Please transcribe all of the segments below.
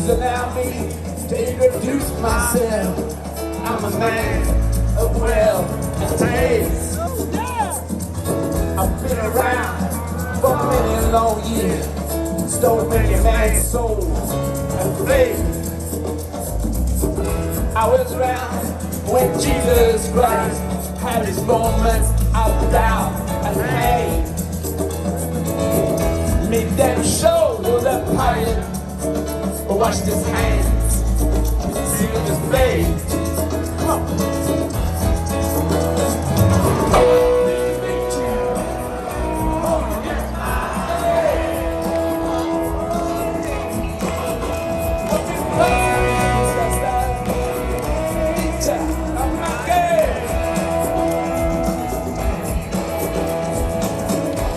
Allow me to introduce myself. I'm a man of wealth and taste. I've been around for many long years, stole many man's souls and faith. I was around when Jesus Christ had his moments of doubt and hate. Made them show the piety. Wash his hands, seal his face. Come on.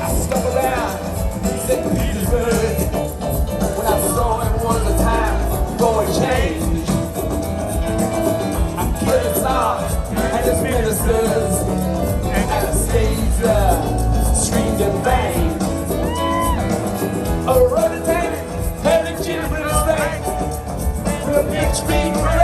I stuck around St. Petersburg when I saw him was a time for a change. I killed his heart and his ministers, and Anastasia screamed in vain. A rhododendron had a children's thing, with a big street.